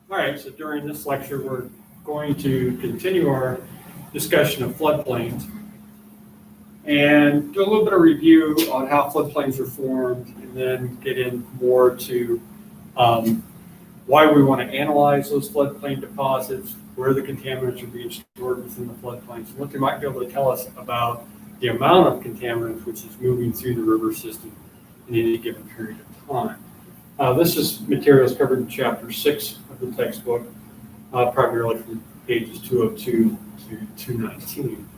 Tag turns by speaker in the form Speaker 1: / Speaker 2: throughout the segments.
Speaker 1: All right, so during this lecture, we're going to continue our discussion of floodplains and do a little bit of review on how floodplains are formed, and then get in more to why we want to analyze those floodplain deposits, where the contaminants are being stored within the floodplains, and what they might be able to tell us about the amount of contaminants which is moving through the river system in any given period of time. This is materials covered in chapter 6 of the textbook, primarily from pages 202 to 219.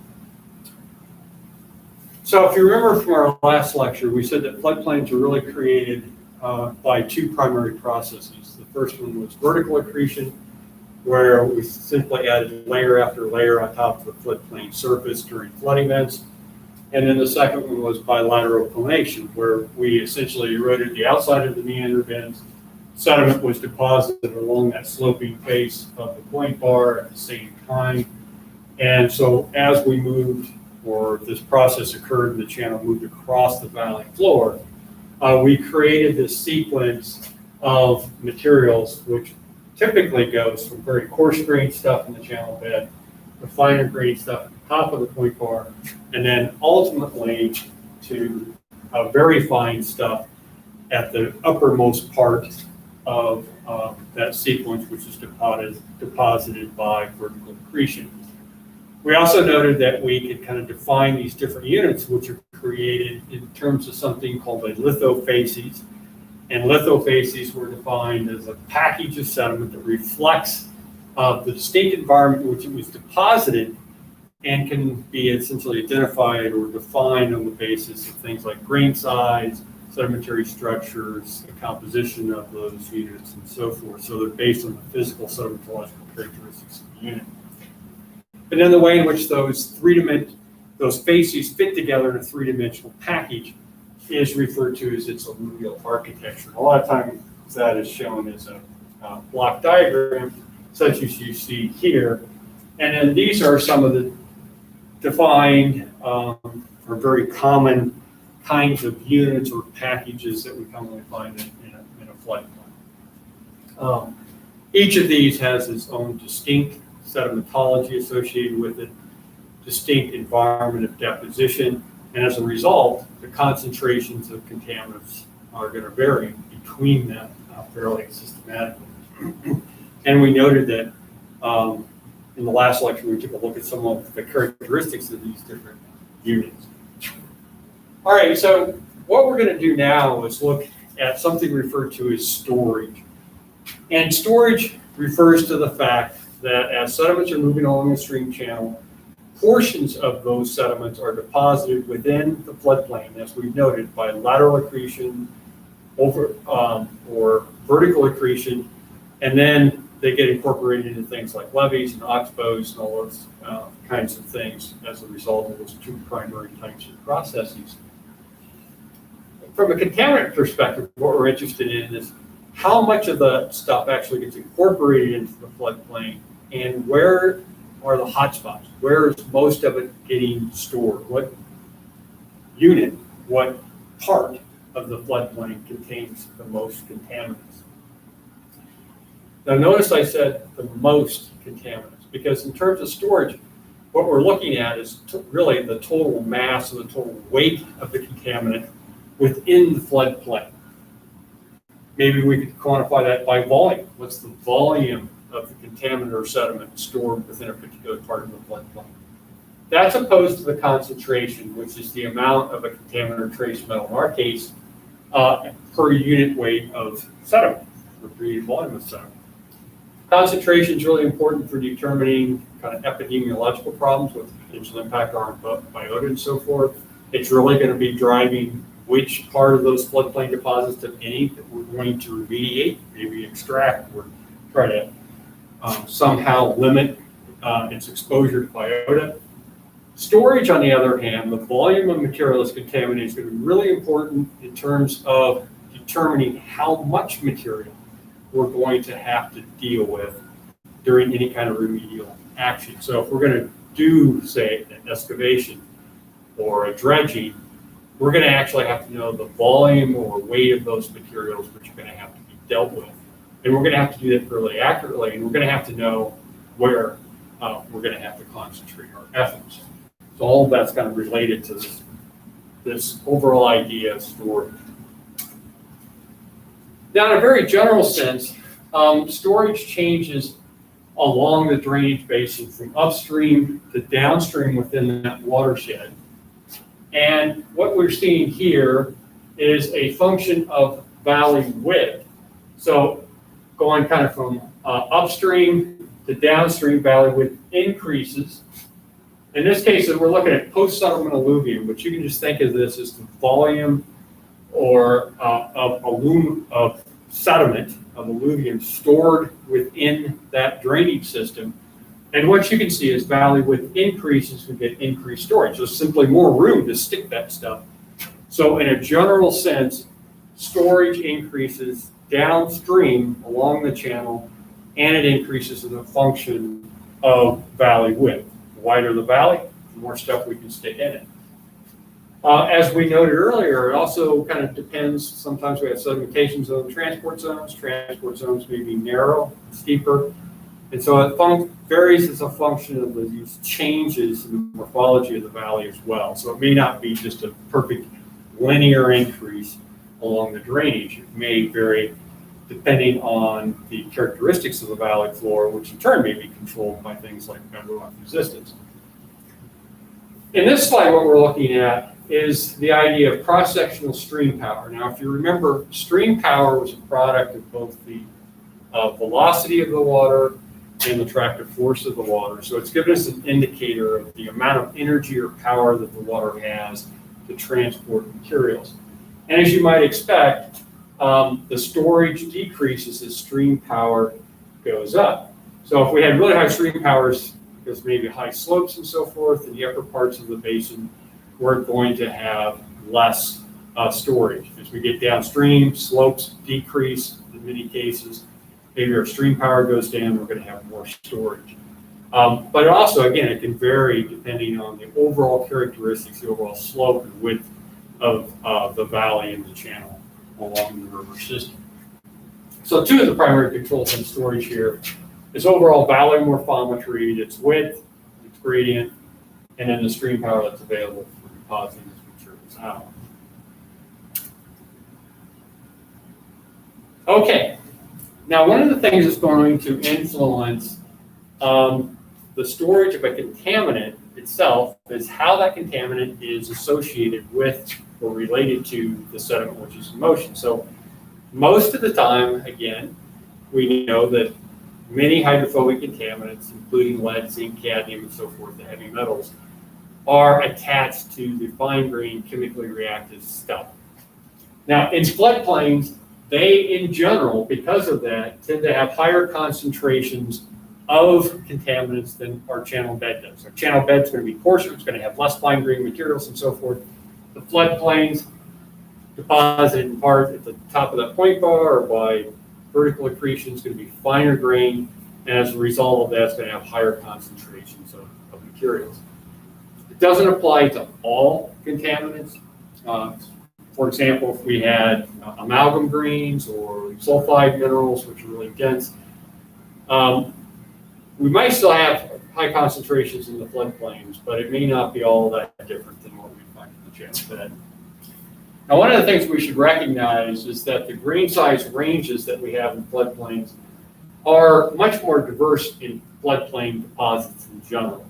Speaker 1: So if you remember from our last lecture, we said that floodplains are really created by two primary processes. The first one was vertical accretion, where we simply added layer after layer on top of the floodplain surface during flood events. And then the second one was bilateral clination, where we essentially eroded the outside of the meander bends. Sediment was deposited along that sloping face of the point bar at the same time. And so as we moved, or this process occurred and the channel moved across the valley floor, we created this sequence of materials which typically goes from very coarse grained stuff in the channel bed to finer grained stuff at the top of the point bar, and then ultimately to very fine stuff at the uppermost part of that sequence, which is deposited by vertical accretion. We also noted that we could kind of define these different units, which are created in terms of something called a lithofacies. And lithofacies were defined as a package of sediment that reflects the distinct environment in which it was deposited, and can be essentially identified or defined on the basis of things like grain size, sedimentary structures, the composition of those units, and so forth. So they're based on the physical sedimentological characteristics of the unit. And then the way in which those facies fit together in a three-dimensional package is referred to as its alluvial architecture. A lot of times that is shown as a block diagram, such as you see here. And then these are some of the defined or very common kinds of units or packages that we commonly find in a floodplain. Each of these has its own distinct sedimentology associated with it, distinct environment of deposition, and as a result, the concentrations of contaminants are going to vary between them fairly systematically. And we noted that in the last lecture, we took a look at some of the characteristics of these different units. All right, so what we're going to do now is look at something referred to as storage. And storage refers to the fact that as sediments are moving along the stream channel, portions of those sediments are deposited within the floodplain, as we've noted, by lateral accretion or vertical accretion, and then they get incorporated into things like levees and oxbows and all those kinds of things as a result of those two primary types of processes. From a contaminant perspective, what we're interested in is how much of the stuff actually gets incorporated into the floodplain, and where are the hot spots? Where is most of it getting stored? What unit, what part of the floodplain contains the most contaminants? Now notice I said the most contaminants, because in terms of storage, what we're looking at is really the total mass or the total weight of the contaminant within the floodplain. Maybe we could quantify that by volume. What's the volume of the contaminant or sediment stored within a particular part of the floodplain? That's opposed to the concentration, which is the amount of a contaminant or trace metal, in our case, per unit weight of sediment, or per unit volume of sediment. Concentration is really important for determining kind of epidemiological problems with potential impact on biota and so forth. It's really going to be driving which part of those floodplain deposits, if any, that we're going to remediate, maybe extract, or try to somehow limit its exposure to biota. Storage, on the other hand, the volume of material that's contaminated is going to be really important in terms of determining how much material we're going to have to deal with during any kind of remedial action. So if we're going to do, say, an excavation or a dredging, we're going to actually have to know the volume or weight of those materials which are going to have to be dealt with And we're going to have to do that fairly accurately, and we're going to have to know where we're going to have to concentrate our efforts. So all of that's kind of related to this overall idea of storage. Now, in a very general sense, storage changes along the drainage basin from upstream to downstream within that watershed. And what we're seeing here is a function of valley width. So going kind of from upstream to downstream, valley width increases. In this case, we're looking at post-settlement alluvium, but you can just think of this as the volume or of sediment, of alluvium stored within that drainage system. And what you can see is valley width increases, we get increased storage. There's simply more room to stick that stuff. So in a general sense, storage increases downstream along the channel, and it increases as a function of valley width. The wider the valley, the more stuff we can stick in it. As we noted earlier, it also kind of depends. Sometimes we have sedimentation zones, transport zones. Transport zones may be narrow, steeper. And so it varies as a function of these changes in the morphology of the valley as well. So it may not be just a perfect linear increase along the drainage. It may vary depending on the characteristics of the valley floor, which in turn may be controlled by things like bedrock resistance. In this slide, what we're looking at is the idea of cross-sectional stream power. Now, if you remember, stream power was a product of both the velocity of the water and the tractive force of the water. So it's given us an indicator of the amount of energy or power that the water has to transport materials. And as you might expect, the storage decreases as stream power goes up. So if we had really high stream powers, because maybe high slopes and so forth, in the upper parts of the basin, we're going to have less storage. As we get downstream, slopes decrease in many cases. Maybe our stream power goes down, we're going to have more storage. But also, again, it can vary depending on the overall characteristics, the overall slope and width of the valley and the channel along the river system. So two of the primary controls on storage here is overall valley morphometry, its width, its gradient, and then the stream power that's available for depositing these materials out. Okay, now one of the things that's going to influence the storage of a contaminant itself is how that contaminant is associated with or related to the sediment which is in motion. So most of the time, again, we know that many hydrophobic contaminants, including lead, zinc, cadmium, and so forth, the heavy metals, are attached to the fine-grained chemically reactive stuff. Now, in floodplains, they, in general, because of that, tend to have higher concentrations of contaminants than our channel bed does. Our channel bed is going to be coarser, it's going to have less fine-grained materials and so forth. The floodplains deposit in part at the top of that point bar or by vertical accretion is going to be finer grained, and as a result of that, it's going to have higher concentrations of materials. It doesn't apply to all contaminants. For example, if we had amalgam greens or sulfide minerals, which are really dense, we might still have high concentrations in the floodplains, but it may not be all that different than what we find in the channel bed. Now, one of the things we should recognize is that the grain size ranges that we have in floodplains are much more diverse in floodplain deposits in general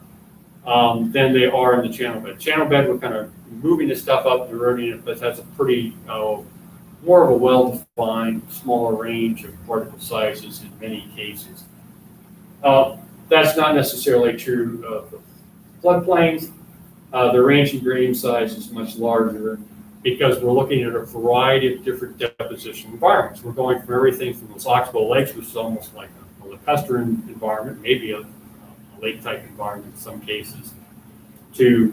Speaker 1: than they are in the channel bed. Channel bed, we're kind of moving the stuff up and eroding it, but that's a pretty more of a well-defined, smaller range of particle sizes in many cases. That's not necessarily true of the floodplains. The range in grain size is much larger because we're looking at a variety of different deposition environments. We're going from everything from those oxbow lakes, which is almost like a lacustrine environment, maybe a lake-type environment in some cases, to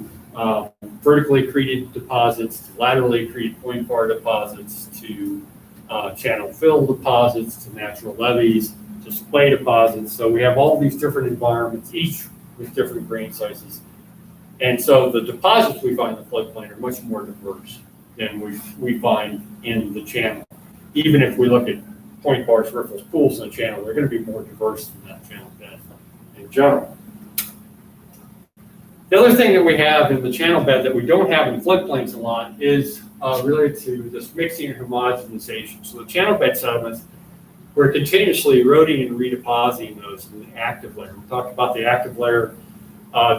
Speaker 1: vertically accreted deposits, to laterally accreted point bar deposits, to channel fill deposits, to natural levees, to splay deposits. So we have all these different environments, each with different grain sizes. And so the deposits we find in the floodplain are much more diverse than we find in the channel. Even if we look at point bars, riffles, pools in the channel. They're going to be more diverse than that channel bed in general. The other thing that we have in the channel bed that we don't have in floodplains a lot is related to this mixing and homogenization. So the channel bed sediments, we're continuously eroding and redepositing those in the active layer. We talked about the active layer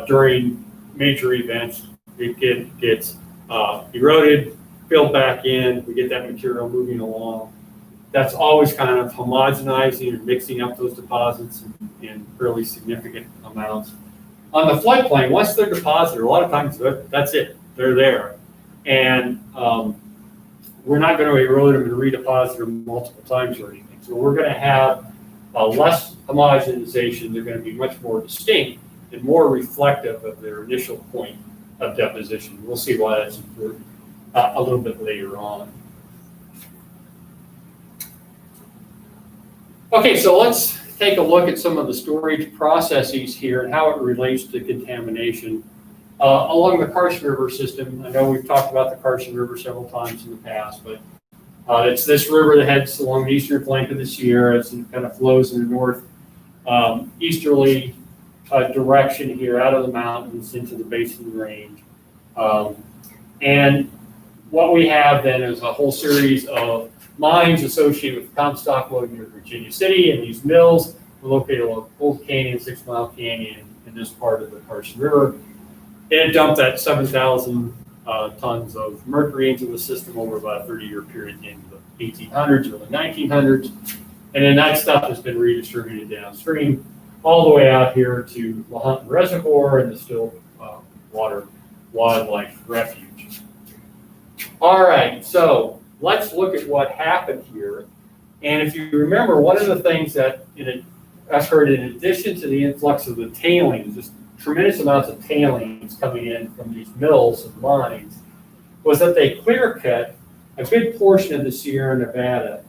Speaker 1: during major events. It gets eroded, filled back in, we get that material moving along. That's always kind of homogenizing and mixing up those deposits in fairly significant amounts. On the floodplain, once they're deposited, a lot of times that's it, they're there. And we're not going to erode them and redeposit them multiple times or anything. So we're going to have less homogenization. They're going to be much more distinct and more reflective of their initial point of deposition. We'll see why that's important a little bit later on. Okay, so let's take a look at some of the storage processes here and how it relates to contamination along the Carson River system. I know we've talked about the Carson River several times in the past, but it's this river that heads along the eastern flank of the Sierras and kind of flows in the north easterly direction here out of the mountains into the base of the range. And what we have then is a whole series of mines associated with Comstock Lode near Virginia City, and these mills are located along Old Canyon, 6 Mile Canyon, in this part of the Carson River. It dumped that 7,000 tons of mercury into the system over about a 30-year period in the 1800s, early 1900s. And then that stuff has been redistributed downstream all the way out here to Lahontan Reservoir and the Still Water Wildlife Refuge. All right, so let's look at what happened here. And if you remember, one of the things that occurred in addition to the influx of the tailings, just tremendous amounts of tailings coming in from these mills and mines, was that they clear cut a good portion of the Sierra Nevada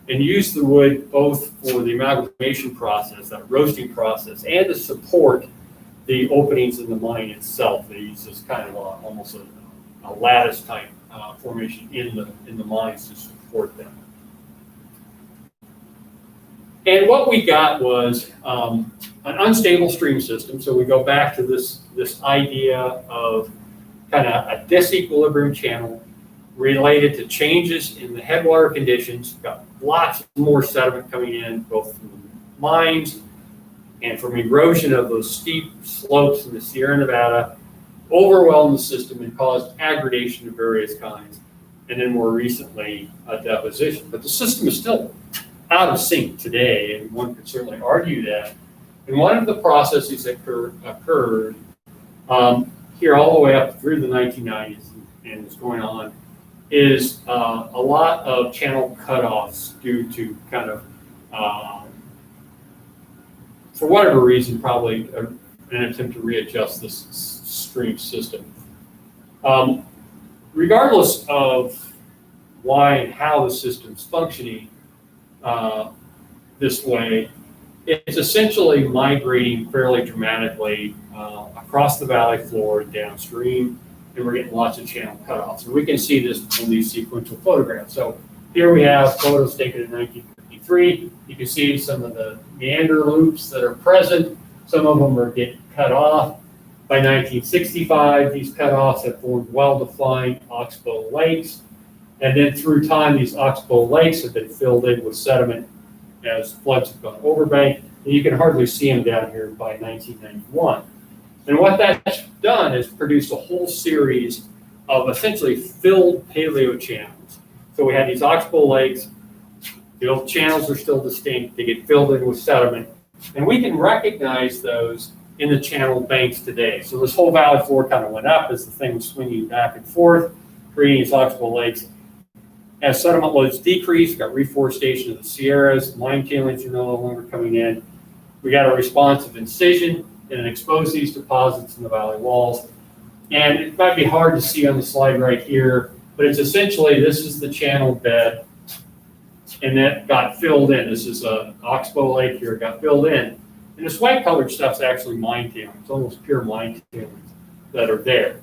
Speaker 1: and used the wood both for the amalgamation process, that roasting process, and to support the openings in the mine itself. They use this kind of almost a lattice type formation in the mines to support them. And what we got was an unstable stream system. So we go back to this idea of kind of a disequilibrium channel related to changes in the headwater conditions. We've got lots more sediment coming in, both from the mines and from erosion of those steep slopes in the Sierra Nevada, overwhelmed the system and caused aggradation of various kinds, and then more recently, deposition. But the system is still out of sync today, and one could certainly argue that. And one of the processes that occurred here all the way up through the 1990s and is going on is a lot of channel cutoffs due to kind of, for whatever reason, probably an attempt to readjust this stream system. Regardless of why and how the system's functioning this way, it's essentially migrating fairly dramatically across the valley floor and downstream, and we're getting lots of channel cutoffs. And we can see this from these sequential photographs. So here we have photos taken in 1953. You can see some of the meander loops that are present. Some of them are getting cut off. By 1965, these cutoffs have formed well-defined oxbow lakes. And then through time, these oxbow lakes have been filled in with sediment as floods have gone overbank. And you can hardly see them down here by 1991. And what that's done is produced a whole series of essentially filled paleochannels. So we had these oxbow lakes. The old channels are still distinct. They get filled in with sediment. And we can recognize those in the channel banks today. So this whole valley floor kind of went up as the thing was swinging back and forth, creating these oxbow lakes. As sediment loads decreased, got reforestation of the Sierras, mine tailings are no longer coming in. We got a response of incision and exposed these deposits in the valley walls. And it might be hard to see on the slide right here, but it's essentially, this is the channel bed, and that got filled in. This is an oxbow lake here, got filled in. And this white colored stuff's actually mine tailings, almost pure mine tailings that are there.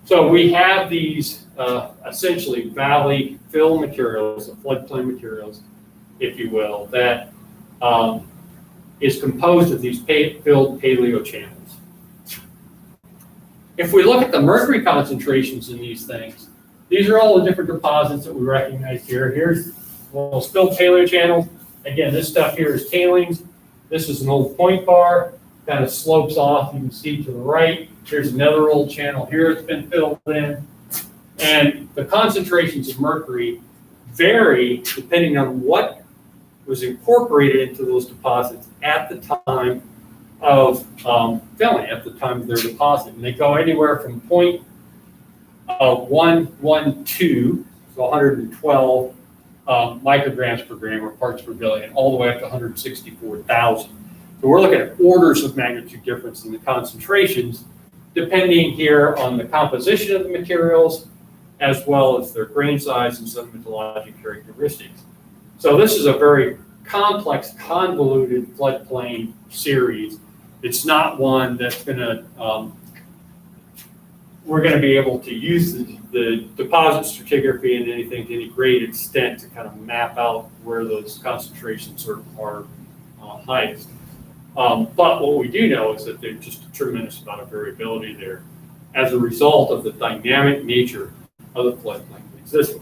Speaker 1: So we have these essentially valley fill materials, floodplain materials, if you will, that is composed of these filled paleochannels. If we look at the mercury concentrations in these things, these are all the different deposits that we recognize here. Here's a little spilled paleochannel. Again, this stuff here is tailings. This is an old point bar, kind of slopes off. You can see to the right. Here's another old channel here that's been filled in. And the concentrations of mercury vary depending on what was incorporated into those deposits at the time of filling, at the time of their deposit. And they go anywhere from 0.112, so 112 micrograms per gram or parts per billion, all the way up to 164,000. So we're looking at orders of magnitude difference in the concentrations, depending here on the composition of the materials, as well as their grain size and sedimentologic characteristics. So this is a very complex, convoluted floodplain series. It's not one that's we're going to be able to use the deposit stratigraphy and anything to any great extent to kind of map out where those concentrations are highest. But what we do know is that there's just a tremendous amount of variability there as a result of the dynamic nature of the floodplain existing.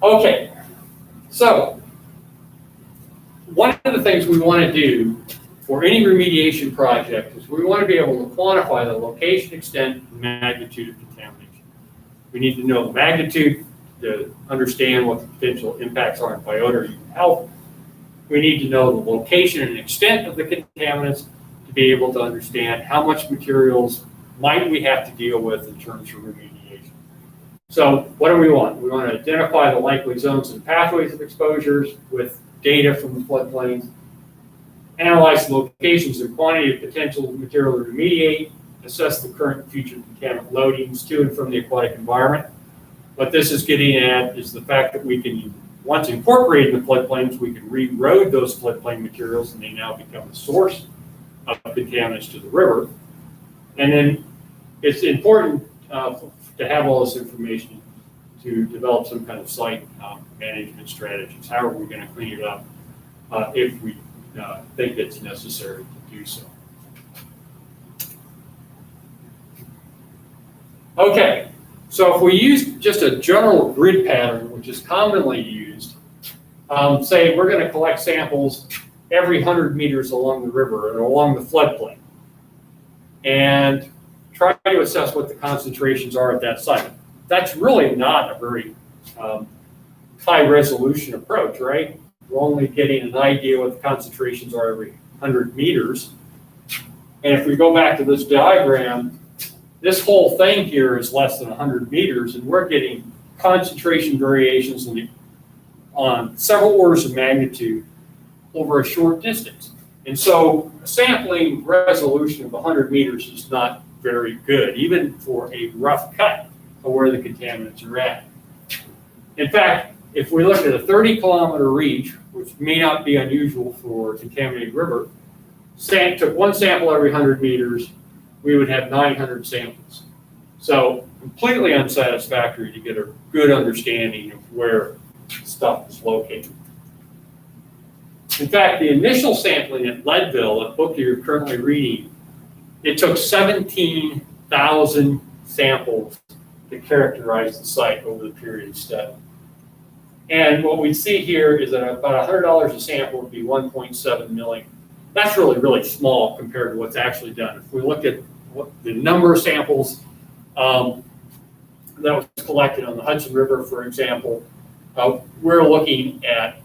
Speaker 1: Okay, so one of the things we want to do for any remediation project is we want to be able to quantify the location, extent, and magnitude of contamination. We need to know the magnitude to understand what the potential impacts are on biota or human health. We need to know the location and extent of the contaminants to be able to understand how much materials might we have to deal with in terms of remediation. So what do we want? We want to identify the likely zones and pathways of exposures with data from the floodplains, analyze the locations and quantity of potential material to remediate, assess the current and future contaminant loadings to and from the aquatic environment. What this is getting at is the fact that we can, once incorporated in the floodplains, we can re-road those floodplain materials and they now become the source of contaminants to the river. And then it's important to have all this information to develop some kind of site management strategies. How are we going to clean it up if we think it's necessary to do so? Okay, so if we use just a general grid pattern, which is commonly used, say we're going to collect samples every 100 meters along the river or along the floodplain, and try to assess what the concentrations are at that site. That's really not a very high resolution approach, right? We're only getting an idea what the concentrations are every 100 meters. And if we go back to this diagram, this whole thing here is less than 100 meters, and we're getting concentration variations on several orders of magnitude over a short distance. And so sampling resolution of 100 meters is not very good, even for a rough cut of where the contaminants are at. In fact, if we look at a 30-kilometer reach, which may not be unusual for a contaminated river, took one sample every 100 meters, we would have 900 samples. So completely unsatisfactory to get a good understanding of where stuff is located. In fact, the initial sampling at Leadville, a book you're currently reading, it took 17,000 samples to characterize the site over the period of study. And what we see here is that about $100 a sample would be 1.7 million. That's really, really small compared to what's actually done. If we look at what the number of samples that was collected on the Hudson River, for example, we're looking at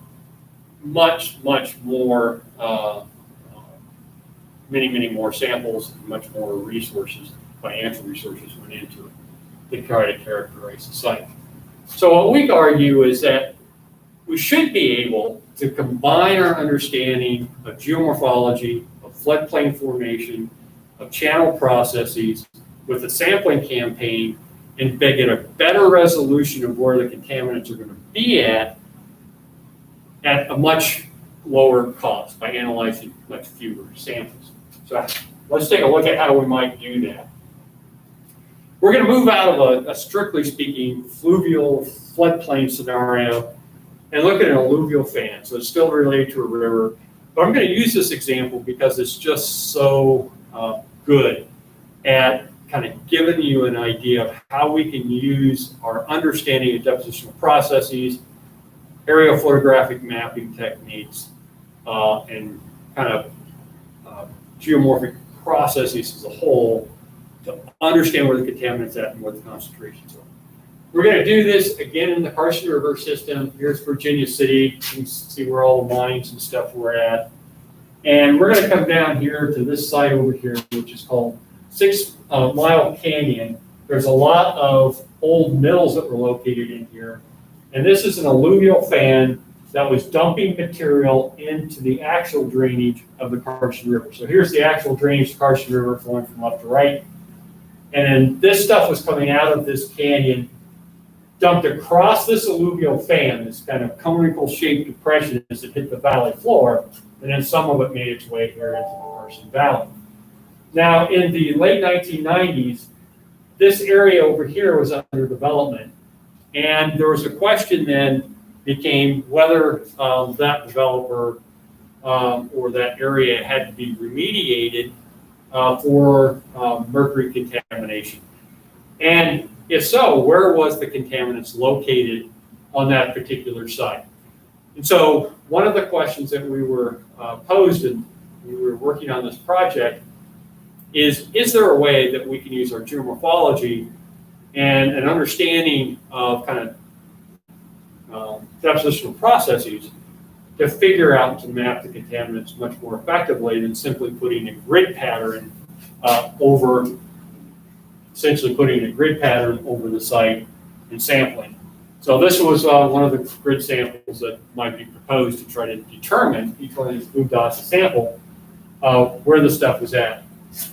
Speaker 1: much more, many more samples, much more resources, financial resources went into it to try to characterize the site. So what we argue is that we should be able to combine our understanding of geomorphology, of floodplain formation, of channel processes with a sampling campaign and get a better resolution of where the contaminants are going to be at a much lower cost by analyzing much fewer samples. So let's take a look at how we might do that. We're going to move out of a strictly speaking fluvial floodplain scenario and look at an alluvial fan. So it's still related to a river, but I'm going to use this example because it's just so good at kind of giving you an idea of how we can use our understanding of depositional processes, aerial photographic mapping techniques, and kind of geomorphic processes as a whole to understand where the contaminant's at and what the concentrations are. We're going to do this again in the Carson River system. Here's Virginia City. You can see where all the mines and stuff we're at. And we're going to come down here to this site over here, which is called 6 Mile Canyon. There's a lot of old mills that were located in here. And this is an alluvial fan that was dumping material into the actual drainage of the Carson River. So here's the actual drainage of the Carson River flowing from left to right. And then this stuff was coming out of this canyon, dumped across this alluvial fan, this kind of conical-shaped depression as it hit the valley floor, and then some of it made its way here into the Carson Valley. Now, in the late 1990s, this area over here was under development, and there was a question then became whether that developer or that area had to be remediated for mercury contamination. And if so, where was the contaminants located on that particular site? And so one of the questions that we were posed and we were working on this project is there a way that we can use our geomorphology and an understanding of kind of depositional processes to figure out to map the contaminants much more effectively than simply putting a grid pattern essentially putting a grid pattern over the site and sampling. So this was one of the grid samples that might be proposed to try to determine each one of these blue dots to sample where the stuff was at.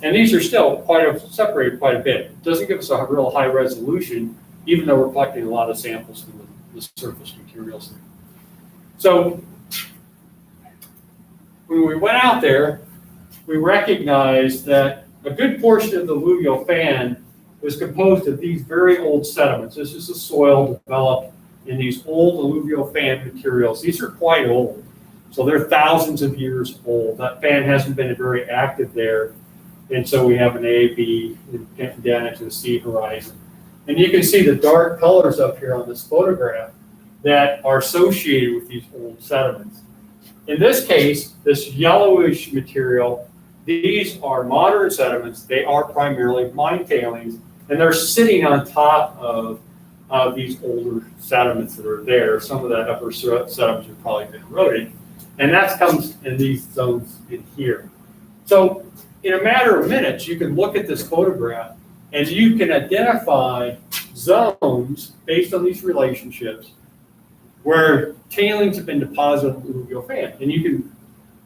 Speaker 1: And these are still separated quite a bit. It doesn't give us a real high resolution, even though we're collecting a lot of samples from the surface materials. So when we went out there, we recognized that a good portion of the alluvial fan was composed of these very old sediments. This is the soil developed in these old alluvial fan materials. These are quite old, so they're thousands of years old. That fan hasn't been very active there, and so we have an A, B, and down into the sea horizon. And you can see the dark colors up here on this photograph that are associated with these old sediments. In this case, this yellowish material, these are modern sediments. They are primarily mine tailings, and they're sitting on top of these older sediments that are there. Some of that upper sediments have probably been eroded, and that comes in these zones in here. So in a matter of minutes, you can look at this photograph, and you can identify zones based on these relationships where tailings have been deposited in the alluvial fan, and you can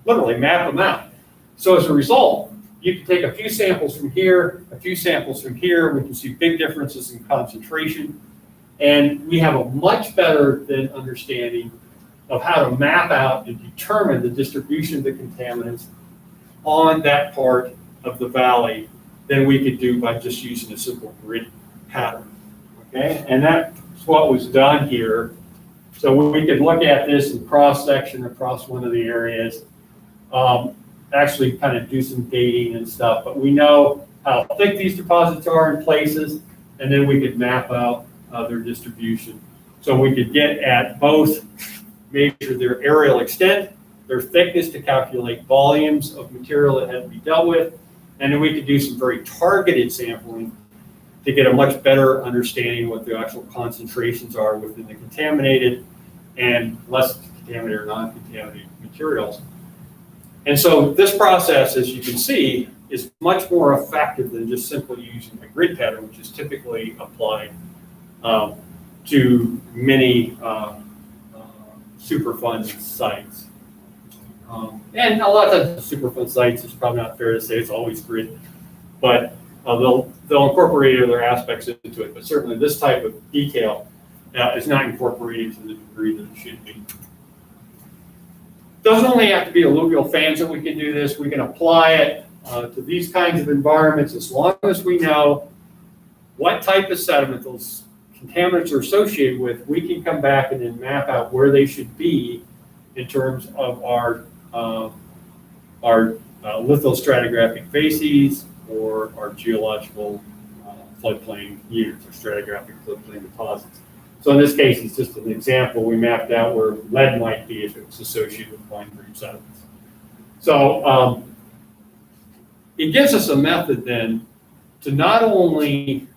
Speaker 1: literally map them out. So as a result, you can take a few samples from here, a few samples from here. We can see big differences in concentration, and we have a much better than understanding of how to map out and determine the distribution of the contaminants on that part of the valley than we could do by just using a simple grid pattern. Okay, and that's what was done here. So we could look at this in cross-section across one of the areas, actually kind of do some dating and stuff, but we know how thick these deposits are in places, and then we could map out their distribution. So we could get at both, measure their aerial extent, their thickness to calculate volumes of material that had to be dealt with, and then we could do some very targeted sampling to get a much better understanding of what the actual concentrations are within the contaminated and less contaminated or non-contaminated materials. And so this process, as you can see, is much more effective than just simply using a grid pattern, which is typically applied to many Superfund sites. And a lot of Superfund sites, it's probably not fair to say it's always grid, but they'll incorporate other aspects into it. But certainly this type of detail is not incorporated to the degree that it should be. Doesn't only have to be alluvial fans that we can do this. We can apply it to these kinds of environments as long as we know what type of sediment those contaminants are associated with, we can come back and then map out where they should be in terms of our lithostratigraphic facies or our geological floodplain units or stratigraphic floodplain deposits. So in this case, it's just an example. We mapped out where lead might be if it's associated with fine grained sediments. So it gives us a method then to not only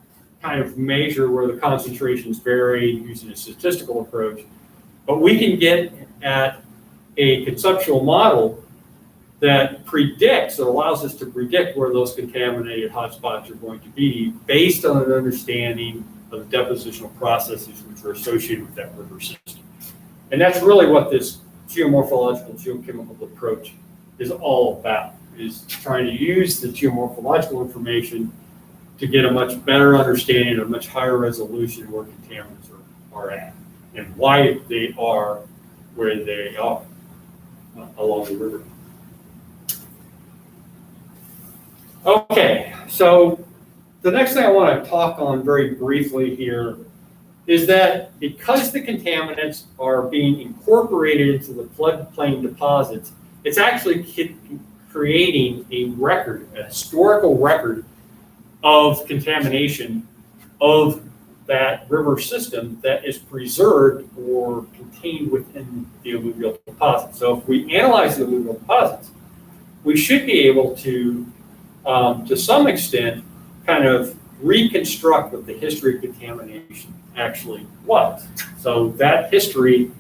Speaker 1: kind of measure where the concentrations vary using a statistical approach, but we can get at a conceptual model that predicts or allows us to predict where those contaminated hotspots are going to be based on an understanding of the depositional processes which are associated with that river system. And that's really what this geomorphological geochemical approach is all about, is trying to use the geomorphological information to get a much better understanding, a much higher resolution where contaminants are at and why they are where they are along the river. Okay, so the next thing I want to talk on very briefly here is that because the contaminants are being incorporated into the floodplain deposits, it's actually creating a record, a historical record of contamination of that river system that is preserved or contained within the alluvial deposit. So if we analyze the alluvial deposits, we should be able to some extent, kind of reconstruct what the history of contamination actually was. So that history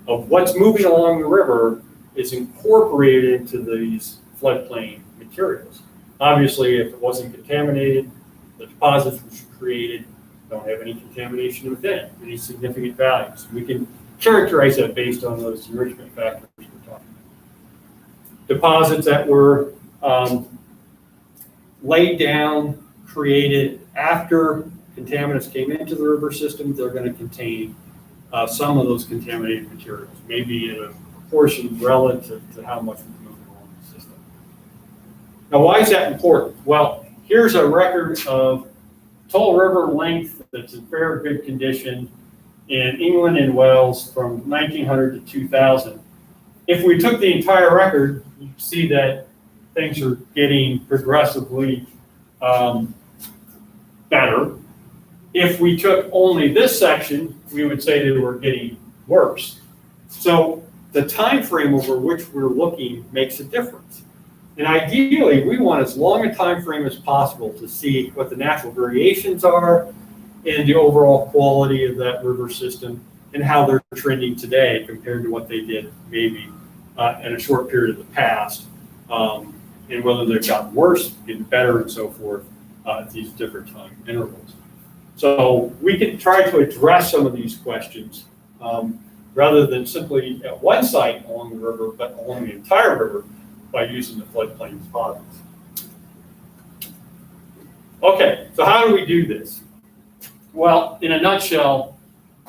Speaker 1: of what's moving along the river is incorporated into these floodplain materials. Obviously, if it wasn't contaminated, the deposits which were created don't have any contamination within it, any significant values. We can characterize that based on those enrichment factors we're talking about. Deposits that were laid down, created after contaminants came into the river system, they're going to contain some of those contaminated materials, maybe in a proportion relative to how much was moving along the system. Now, why is that important? Well, here's a record of total river length that's in fair good condition in England and Wales from 1900 to 2000. If we took the entire record, you see that things are getting progressively better. If we took only this section, we would say they were getting worse. So the time frame over which we're looking makes a difference. And ideally, we want as long a time frame as possible to see what the natural variations are in the overall quality of that river system and how they're trending today compared to what they did maybe in a short period of the past. And whether they've gotten worse, getting better, and so forth at these different time intervals. So we can try to address some of these questions rather than simply at one site along the river, but along the entire river by using the floodplain deposits. Okay, so how do we do this? Well, in a nutshell,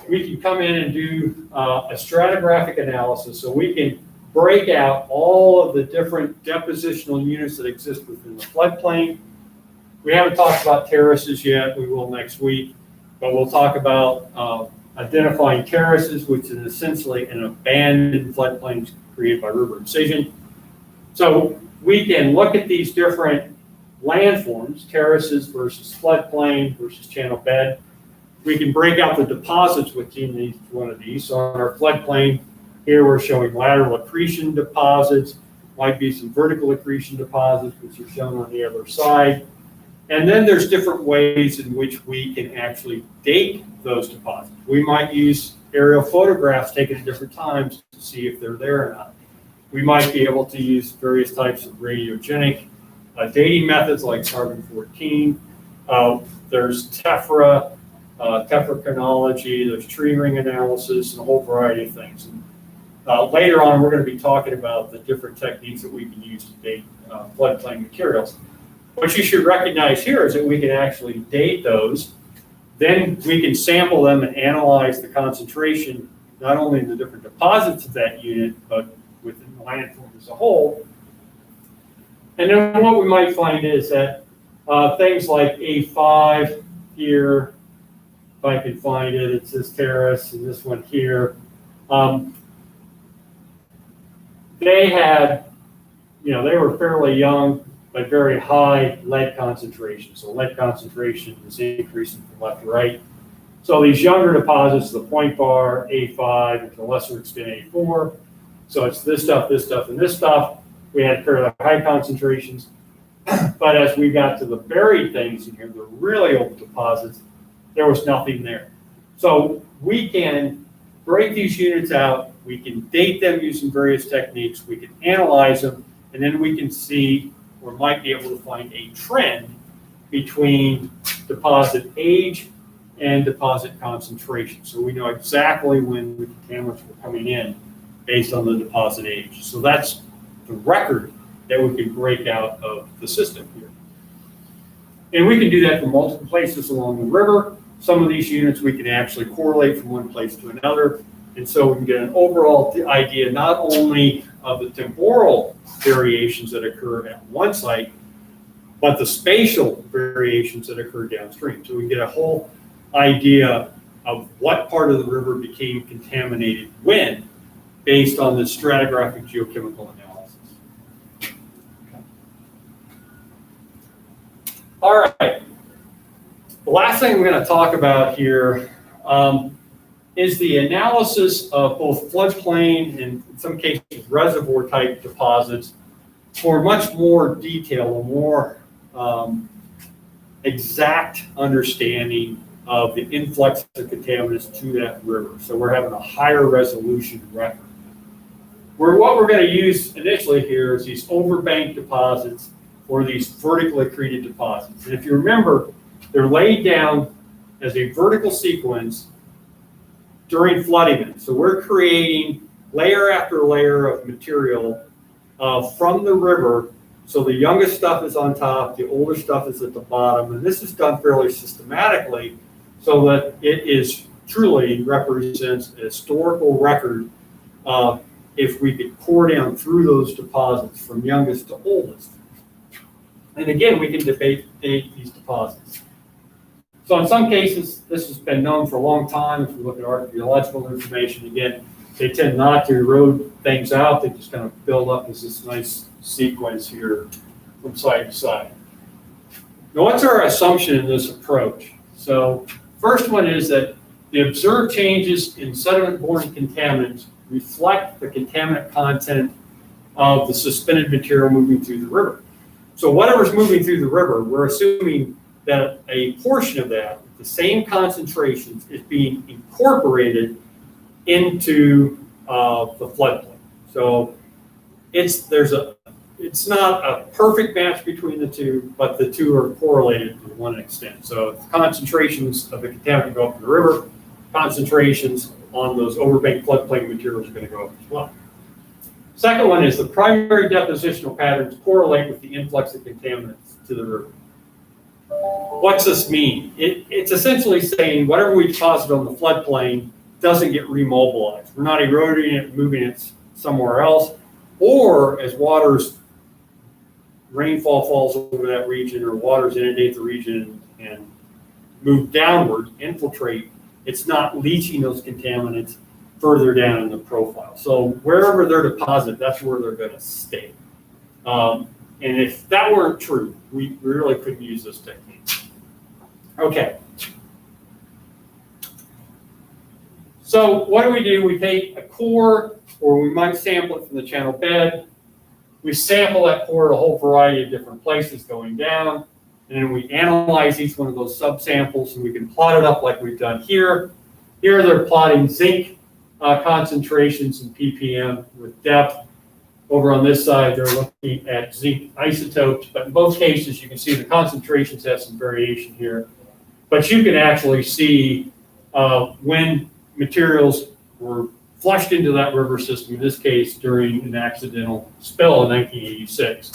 Speaker 1: we can come in and do a stratigraphic analysis, so we can break out all of the different depositional units that exist within the floodplain. We haven't talked about terraces yet. We will next week, but we'll talk about identifying terraces, which is essentially an abandoned floodplain created by river incision. So we can look at these different landforms, terraces versus floodplain versus channel bed. We can break out the deposits within each one of these. So on our floodplain, here we're showing lateral accretion deposits, might be some vertical accretion deposits, which are shown on the other side. And then there's different ways in which we can actually date those deposits. We might use aerial photographs taken at different times to see if they're there or not. We might be able to use various types of radiogenic dating methods like carbon-14. There's tephra chronology, there's tree ring analysis, and a whole variety of things. And later on, we're going to be talking about the different techniques that we can use to date floodplain materials. What you should recognize here is that we can actually date those. Then we can sample them and analyze the concentration, not only in the different deposits of that unit, but within the landform as a whole. And then what we might find is that things like A5, here, if I could find it, it's this terrace and this one here. They had, they were fairly young, but very high lead concentration. So lead concentration is increasing from left to right. So these younger deposits, the point bar, A5, and to a lesser extent A4. So it's this stuff, and this stuff. We had fairly high concentrations. But as we got to the buried things in here, the really old deposits, there was nothing there. So we can break these units out, we can date them using various techniques, we can analyze them, and then we can see or might be able to find a trend between deposit age and deposit concentration. So we know exactly when the contaminants were coming in based on the deposit age. So that's the record that we can break out of the system here. And we can do that from multiple places along the river. Some of these units we can actually correlate from one place to another. And so we can get an overall idea not only of the temporal variations that occur at one site, but the spatial variations that occur downstream. So we can get a whole idea of what part of the river became contaminated when, based on the stratigraphic geochemical analysis. All right. The last thing I'm going to talk about here is the analysis of both floodplain and, in some cases, reservoir type deposits for much more detail, a more exact understanding of the influx of contaminants to that river. So we're having a higher resolution record. What we're going to use initially here is these overbank deposits or these vertically accreted deposits. And if you remember, they're laid down as a vertical sequence during flood events. So we're creating layer after layer of material from the river. So the youngest stuff is on top, the older stuff is at the bottom, and this is done fairly systematically so that it is truly represents a historical record if we could pour down through those deposits from youngest to oldest. And again, we can date these deposits. So in some cases, this has been known for a long time. If we look at archaeological information, again, they tend not to erode things out. They just kind of build up as this nice sequence here from side to side. Now, what's our assumption in this approach? So first one is that the observed changes in sediment-borne contaminants reflect the contaminant content of the suspended material moving through the river. So whatever's moving through the river, we're assuming that a portion of that, the same concentrations, is being incorporated into the floodplain. So it's not a perfect match between the two, but the two are correlated to one extent. So if concentrations of the contaminant go up in the river, concentrations on those overbank floodplain materials are going to go up as well. Second one is the primary depositional patterns correlate with the influx of contaminants to the river. What's this mean? It's essentially saying whatever we deposit on the floodplain doesn't get remobilized. We're not eroding it, moving it somewhere else, or as rainfall falls over that region or waters inundate the region and move downward, infiltrate, it's not leaching those contaminants further down in the profile. So wherever they're deposited, that's where they're going to stay. And if that weren't true, we really couldn't use this technique. Okay. So what do? We take a core, or we might sample it from the channel bed. We sample that core at a whole variety of different places going down, and then we analyze each one of those subsamples, and we can plot it up like we've done here. Here they're plotting zinc concentrations in ppm with depth. Over on this side, they're looking at zinc isotopes, but in both cases, you can see the concentrations have some variation here. But you can actually see when materials were flushed into that river system, in this case, during an accidental spill in 1986.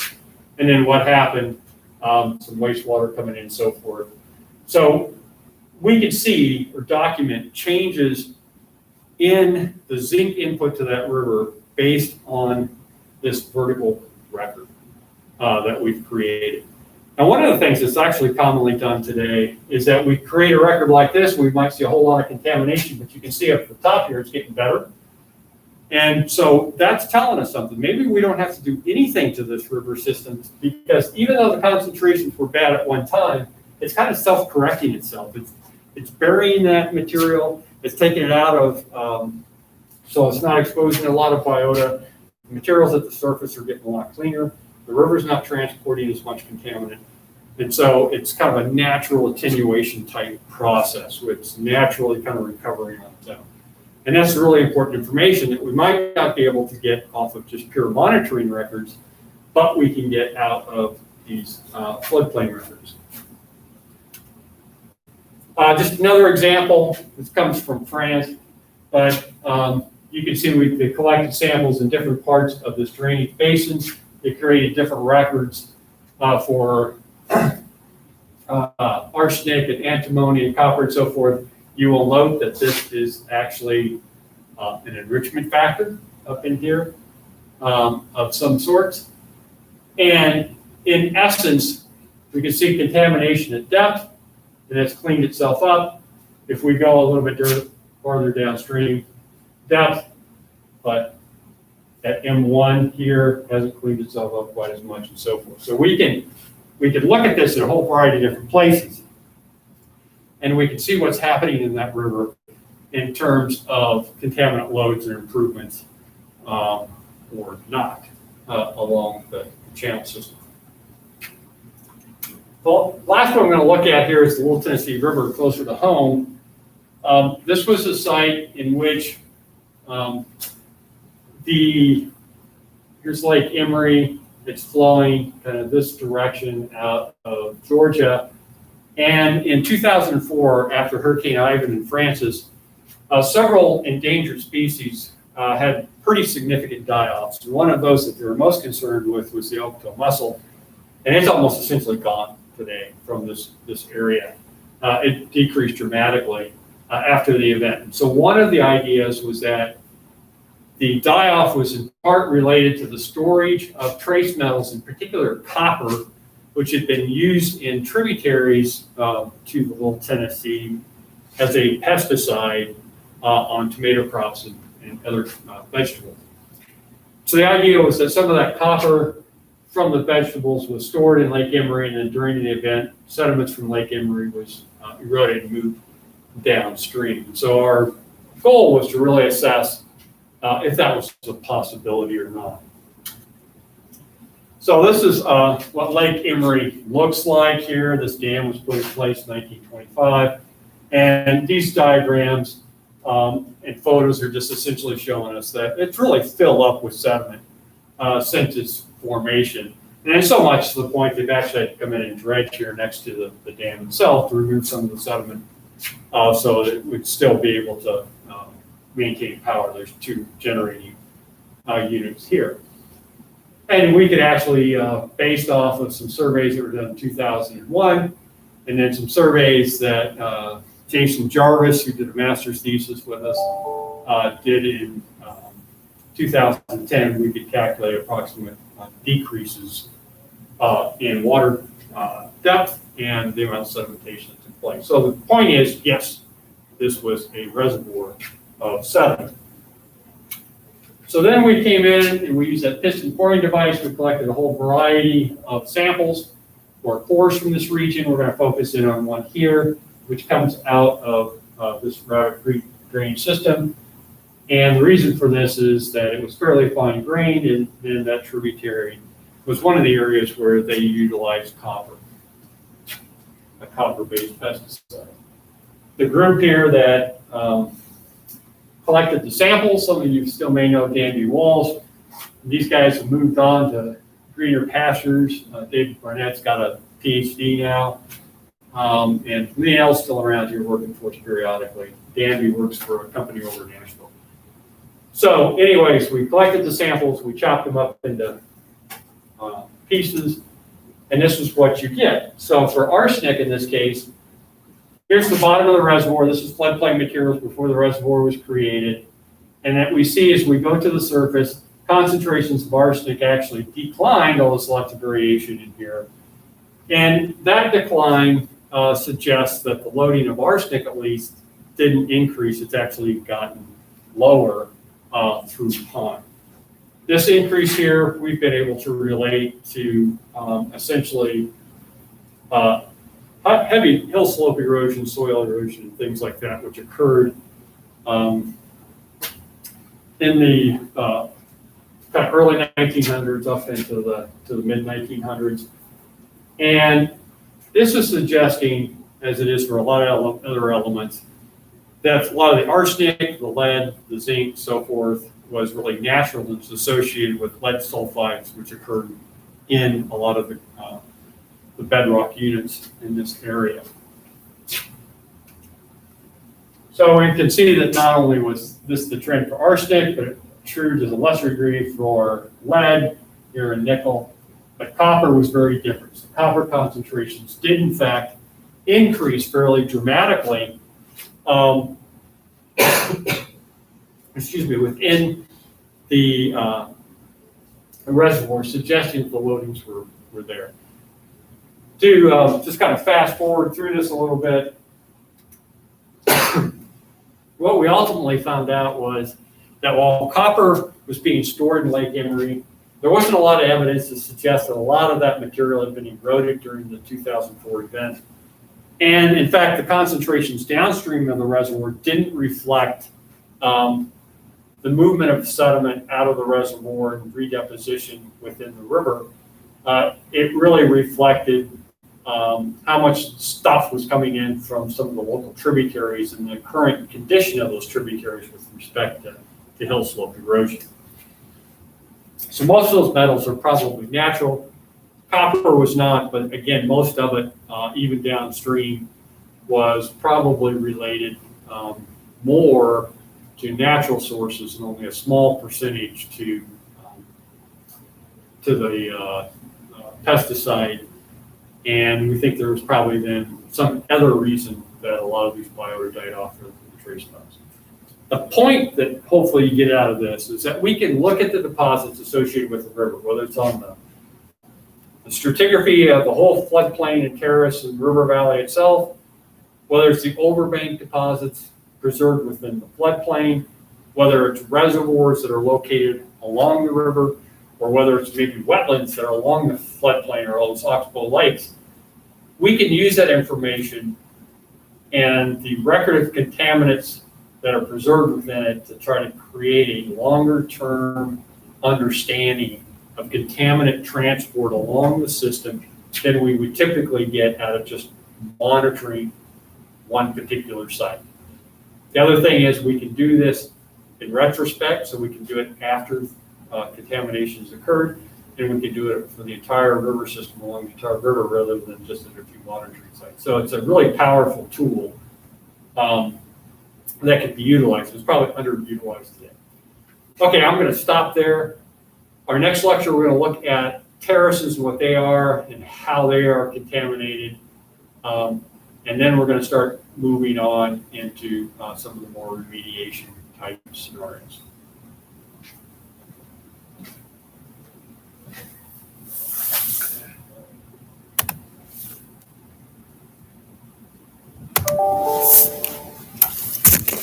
Speaker 1: And then what happened, some wastewater coming in and so forth. So we can see or document changes in the zinc input to that river based on this vertical record that we've created. Now, one of the things that's actually commonly done today is that we create a record like this. We might see a whole lot of contamination, but you can see up at the top here, it's getting better. And so that's telling us something. Maybe we don't have to do anything to this river system, because even though the concentrations were bad at one time, it's kind of self-correcting itself. It's burying that material, it's taking it out of, so it's not exposing a lot of biota. The materials at the surface are getting a lot cleaner. The river's not transporting as much contaminant. And so it's kind of a natural attenuation type process, where it's naturally kind of recovering on its own. And that's really important information that we might not be able to get off of just pure monitoring records, but we can get out of these floodplain records. Just another example, this comes from France, but you can see we collected samples in different parts of this drainage basin. They created different records for arsenic and antimony and copper and so forth. You will note that this is actually an enrichment factor up in here of some sorts. And in essence, we can see contamination at depth, and it's cleaned itself up. If we go a little bit farther downstream, depth, but at M1 here hasn't cleaned itself up quite as much and so forth. So we can look at this in a whole variety of different places, and we can see what's happening in that river in terms of contaminant loads and improvements or not along the channel system. The last one I'm going to look at here is the Little Tennessee River closer to home. This was a site in which here's Lake Emery. It's flowing kind of this direction out of Georgia. And in 2004, after Hurricane Ivan and Francis, several endangered species had pretty significant die-offs. One of those that they were most concerned with was the Oaktail mussel, and it's almost essentially gone today from this area. It decreased dramatically after the event. And so one of the ideas was that the die-off was in part related to the storage of trace metals, in particular copper, which had been used in tributaries to the Little Tennessee as a pesticide on tomato crops and other vegetables. So the idea was that some of that copper from the vegetables was stored in Lake Emery, and then during the event, sediments from Lake Emery was eroded and moved downstream. So our goal was to really assess if that was a possibility or not. So this is what Lake Emery looks like here. This dam was put in place in 1925. And these diagrams and photos are just essentially showing us that it's really filled up with sediment since its formation. And so much to the point they've actually had to come in and dredge here next to the dam itself to remove some of the sediment so that it would still be able to maintain power. There's two generating units here. And we could actually, based off of some surveys that were done in 2001, and then some surveys that Jason Jarvis, who did a master's thesis with us, did in 2010, we could calculate approximate decreases in water depth and the amount of sedimentation that took place. So the point is, yes, this was a reservoir of sediment. So then we came in and we used that piston pouring device. We collected a whole variety of samples or cores from this region. We're going to focus in on one here, which comes out of this Rabbit Creek drainage system. And the reason for this is that it was fairly fine grained, and then that tributary was one of the areas where they utilized copper, a copper-based pesticide. The group here that collected the samples, some of you still may know Danby Walls. These guys have moved on to greener pastures. David Barnett's got a PhD now. And Leonel's still around here working for us periodically. Danby works for a company over in Nashville. So anyways, we collected the samples, we chopped them up into pieces, and this is what you get. So for arsenic in this case, here's the bottom of the reservoir. This is floodplain materials before the reservoir was created. And that we see as we go to the surface, concentrations of arsenic actually declined, all the selective variation in here. And that decline suggests that the loading of arsenic, at least, didn't increase. It's actually gotten lower through time. This increase here, we've been able to relate to essentially heavy hill slope erosion, soil erosion, things like that, which occurred in the kind of early 1900s up into the mid 1900s. And this is suggesting, as it is for a lot of other elements, that a lot of the arsenic, the lead, the zinc, so forth, was really natural and was associated with lead sulfides, which occurred in a lot of the bedrock units in this area. So we can see that not only was this the trend for arsenic, but true to the lesser degree for lead, here in nickel, but copper was very different. So copper concentrations did in fact increase fairly dramatically excuse me, within the reservoir, suggesting that the loadings were there. To just kind of fast forward through this a little bit, what we ultimately found out was that while copper was being stored in Lake Emery, there wasn't a lot of evidence to suggest that a lot of that material had been eroded during the 2004 event. And in fact, the concentrations downstream of the reservoir didn't reflect the movement of sediment out of the reservoir and redeposition within the river. It really reflected how much stuff was coming in from some of the local tributaries and the current condition of those tributaries with respect to hill slope erosion. So most of those metals are probably natural. Copper was not, but again, most of it, even downstream, was probably related more to natural sources and only a small percentage to the pesticide. And we think there was probably then some other reason that a lot of these biota died off the trace amounts. The point that hopefully you get out of this is that we can look at the deposits associated with the river, whether it's on the stratigraphy of the whole floodplain and terrace and river valley itself, whether it's the overbank deposits preserved within the floodplain, whether it's reservoirs that are located along the river, or whether it's maybe wetlands that are along the floodplain or those oxbow lakes. We can use that information and the record of contaminants that are preserved within it to try to create a longer-term understanding of contaminant transport along the system than we would typically get out of just monitoring one particular site. The other thing is we can do this in retrospect, so we can do it after contamination has occurred, and we can do it for the entire river system along the entire river rather than just at a few monitoring sites. So it's a really powerful tool that can be utilized. It's probably underutilized today. Okay, I'm going to stop there. Our next lecture, we're going to look at terraces and what they are and how they are contaminated. And then we're going to start moving on into some of the more remediation type scenarios.